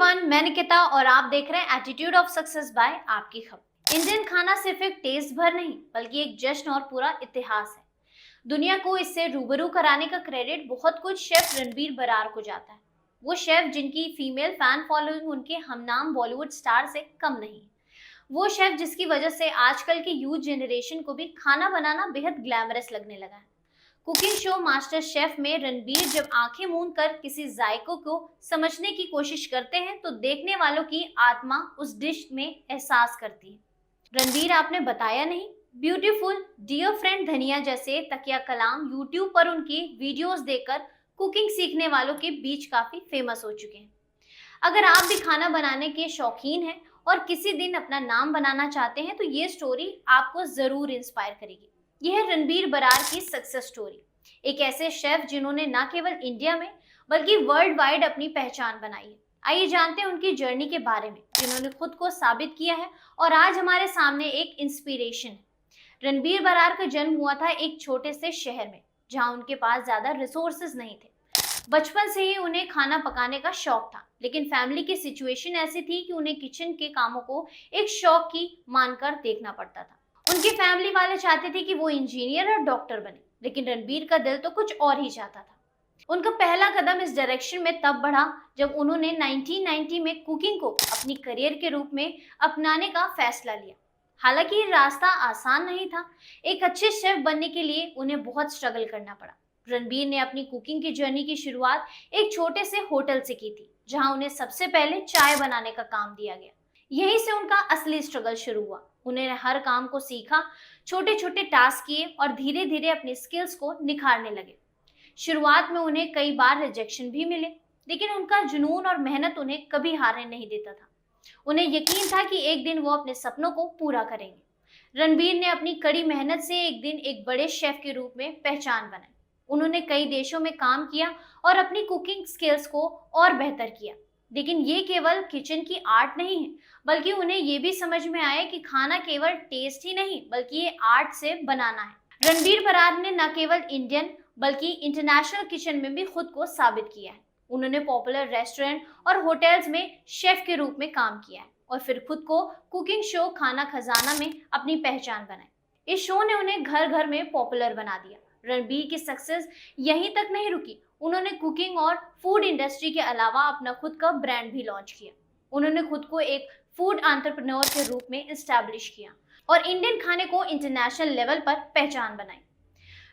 Everyone, मैं निकिता और आप देख रहे हैं एटीट्यूड ऑफ सक्सेस बाय आपकी खबर। इंडियन खाना सिर्फ एक टेस्ट भर नहीं बल्कि एक जश्न और पूरा इतिहास है। दुनिया को इससे रूबरू कराने का क्रेडिट बहुत कुछ शेफ रणबीर बरार को जाता है। वो शेफ जिनकी फीमेल फैन फॉलोइंग उनके हमनाम बॉलीवुड स्टार से कम नहीं। वो शेफ जिसकी वजह से आजकल के यूथ जनरेशन को भी खाना बनाना बेहद ग्लैमरस लगने लगा है। कुकिंग शो मास्टर शेफ में रणबीर जब आंखें मूंद कर किसी जायकों को समझने की कोशिश करते हैं तो देखने वालों की आत्मा उस डिश में एहसास करती है। रणबीर आपने बताया नहीं, ब्यूटीफुल, डियर फ्रेंड धनिया जैसे तकिया कलाम यूट्यूब पर उनकी वीडियोस देखकर कुकिंग सीखने वालों के बीच काफी फेमस हो चुके हैं। अगर आप भी खाना बनाने के शौकीन हैं और किसी दिन अपना नाम बनाना चाहते हैं तो ये स्टोरी आपको जरूर इंस्पायर करेगी। यह है रणबीर बरार की सक्सेस स्टोरी, एक ऐसे शेफ जिन्होंने न केवल इंडिया में बल्कि वर्ल्ड वाइड अपनी पहचान बनाई है। आइए जानते हैं उनकी जर्नी के बारे में, जिन्होंने खुद को साबित किया है और आज हमारे सामने एक इंस्पिरेशन है। रणबीर बरार का जन्म हुआ था एक छोटे से शहर में, जहां उनके पास ज्यादा रिसोर्सेज नहीं थे। बचपन से ही उन्हें खाना पकाने का शौक था, लेकिन फैमिली की सिचुएशन ऐसी थी कि उन्हें किचन के कामों को एक शौक की मानकर देखना पड़ता था। उनकी फैमिली वाले चाहते थे कि वो इंजीनियर और डॉक्टर बने, लेकिन रणबीर का दिल तो कुछ और ही चाहता था। उनका पहला कदम इस डायरेक्शन में तब बढ़ा जब उन्होंने 1990 में कुकिंग को अपनी करियर के रूप में अपनाने का फैसला लिया। हालांकि ये रास्ता आसान नहीं था। एक अच्छे शेफ बनने के लिए उन्हें बहुत स्ट्रगल करना पड़ा। रणबीर ने अपनी कुकिंग की जर्नी की शुरुआत एक छोटे से होटल से की थी, जहां उन्हें सबसे पहले चाय बनाने का काम दिया गया। यहीं से उनका असली स्ट्रगल शुरू हुआ। उन्होंने हर काम को सीखा, छोटे छोटे टास्क किए और धीरे धीरे अपनी स्किल्स को निखारने लगे। शुरुआत में उन्हें कई बार रिजेक्शन भी मिले, लेकिन उनका जुनून और मेहनत उन्हें कभी हारने नहीं देता था। उन्हें यकीन था कि एक दिन वो अपने सपनों को पूरा करेंगे। रणबीर ने अपनी कड़ी मेहनत से एक दिन एक बड़े शेफ के रूप में पहचान बनाई। उन्होंने कई देशों में काम किया और अपनी कुकिंग स्किल्स को और बेहतर किया। लेकिन ये केवल किचन की आर्ट नहीं है, बल्कि उन्हें ये भी समझ में आया कि खाना केवल टेस्ट ही नहीं बल्कि ये आर्ट से बनाना है। रणबीर बरार ने न केवल इंडियन बल्कि इंटरनेशनल किचन में भी खुद को साबित किया है। उन्होंने पॉपुलर रेस्टोरेंट और होटल्स में शेफ के रूप में काम किया है और फिर खुद को कुकिंग शो खाना खजाना में अपनी पहचान बनाई। इस शो ने उन्हें घर घर में पॉपुलर बना दिया। रणबीर की सक्सेस यहीं तक नहीं रुकी, उन्होंने कुकिंग और फूड इंडस्ट्री के अलावा अपना खुद का ब्रांड भी लॉन्च किया। उन्होंने खुद को एक फूड एंटरप्रेन्योर के रूप में एस्टैब्लिश किया और इंडियन खाने को इंटरनेशनल लेवल पर पहचान बनाई।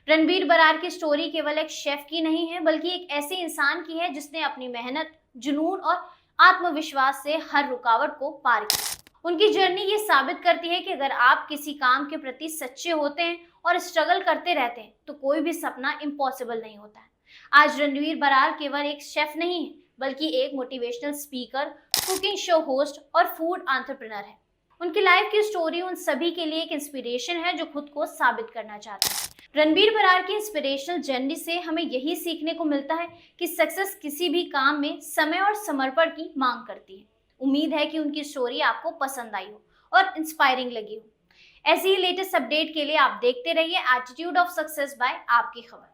रणबीर बरार की स्टोरी केवल एक शेफ की नहीं है, बल्कि एक ऐसे इंसान की है जिसने अपनी मेहनत, जुनून और आत्मविश्वास से हर रुकावट को पार किया। उनकी जर्नी ये साबित करती है कि अगर आप किसी काम के प्रति सच्चे होते हैं और स्ट्रगल करते रहते हैं तो कोई भी सपना इम्पॉसिबल नहीं होता है। आज रणबीर बरार केवल एक शेफ नहीं है, बल्कि एक motivational speaker, cooking show host और फूड एंटरप्रेन्योर है। उनकी लाइफ की स्टोरी उन सभी के लिए एक इंस्पिरेशन है जो खुद को साबित करना चाहते हैं। रणबीर बरार की इंस्पिरेशनल जर्नी से हमें यही सीखने को मिलता है कि सक्सेस किसी भी काम में समय और समर्पण की मांग करती है। उम्मीद है कि उनकी स्टोरी आपको पसंद आई हो और इंस्पायरिंग लगी हो। ऐसी ही लेटेस्ट अपडेट के लिए आप देखते रहिए एटीट्यूड ऑफ सक्सेस बाय आपकी खबर।